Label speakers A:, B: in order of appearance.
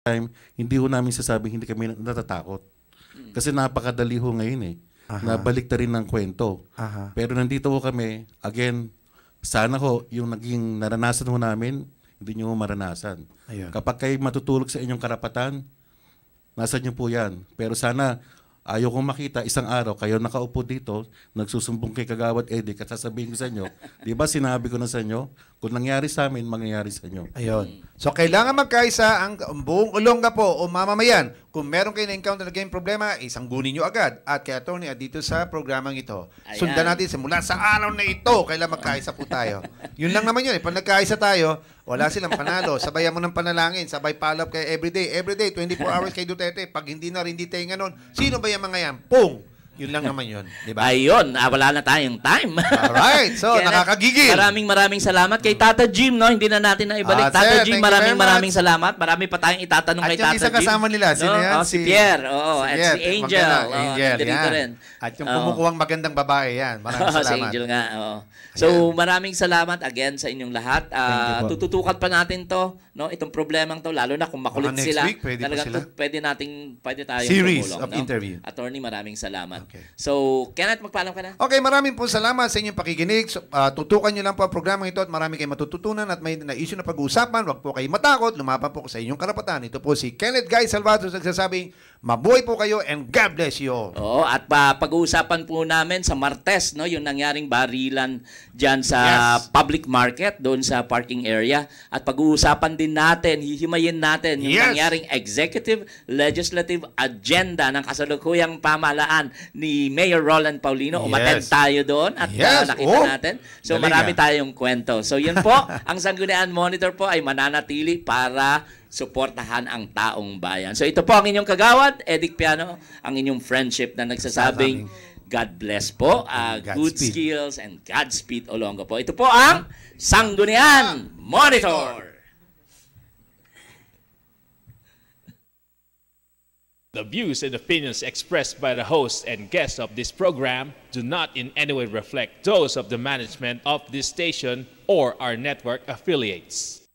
A: time, hindi ho namin sasabing hindi kami natatakot. Kasi napakadali ho ngayon eh. Nabalik na rin ng kwento. Pero nandito ho kami, again, sana ho, yung naging naranasan ho namin, hindi nyo ho maranasan.
B: Ayun.
A: Kapag kayo matutulog sa inyong karapatan, nasa nyo po yan. Pero sana, ayaw kong makita isang araw kayo nakaupo dito, nagsusumbong kay Kagawad Edik at sasabihin ko sa inyo, di ba sinabi ko na sa inyo, kung nangyari sa amin, mangyayari sa inyo.
B: Ayun. So, kailangan magkaisa ang buong Olongapo o mamamayan. Kung meron kayo na-encounter na ganyan problema, isanggunin nyo agad. At kay Atty. Dito sa programang ito, sundan natin simula sa araw na ito, kailan magkaisa po tayo. Yun lang naman yun. Pag nagkaisa tayo, wala silang panalo. Sabayan mo ng panalangin. Sabay follow-up kay everyday. Everyday, 24 hours kay Duterte. Pag hindi na rin, hindi tayo nga nun. Sino ba yung mga yan? Pung! Yun lang naman yun. Diba?
C: Ayun, wala na tayong time.
B: Alright. So, nakakagigil.
C: Maraming salamat kay Tata Jim, no? Hindi na natin na ibalik. Tata Jim, maraming salamat. Marami pa tayong itatanong kay Tata Jim.
B: At yung isang kasama nila, sino yan?
C: Si Pierre. At si Angel.
B: Angel,
C: dito rin.
B: At yung kumukuhang magandang babae, yan. Maraming salamat.
C: Si Angel nga, So, maraming salamat again sa inyong lahat. Tututukan pa natin to, no? Itong problemang to, lalo na kung makulit sila.
B: Next week, pwede pa sila.
C: Pwede tayong
B: series
C: tumulong,
B: of interview.
C: Attorney, maraming salamat.
B: Okay.
C: So, Kenneth, magpaalam ka na.
B: Okay, maraming po salamat sa inyong pakikinig. So, tutukan nyo lang po ang programang ito at marami kayong matututunan at may na-issue na pag-uusapan. Huwag po kayo matakot. Lumaban po sa inyong karapatan. Ito po si Kenneth Guy Salvados nagsasabing, mabuhay po kayo and God bless you all.
C: Oo, at pag-uusapan po namin sa Martes, no, yung nangyaring barilan dyan sa public market, doon sa parking area. At pag-uusapan din natin, hihimayin natin yung nangyaring executive legislative agenda ng kasalukuyang pamahalaan ni Mayor Roland Paulino. Umattend tayo doon at nakita natin. So marami tayong kwento. So yun po, ang Sangguniang Monitor po ay mananatili para suportahan ang taong bayan. So ito po ang inyong kagawad, Edik Piano, ang inyong friendship na nagsasabing God bless po, good skills and Godspeed Olongapo. Ito po ang Sangguniang Monitor.
D: The views and opinions expressed by the host and guests of this program do not in any way reflect those of the management of this station or our network affiliates.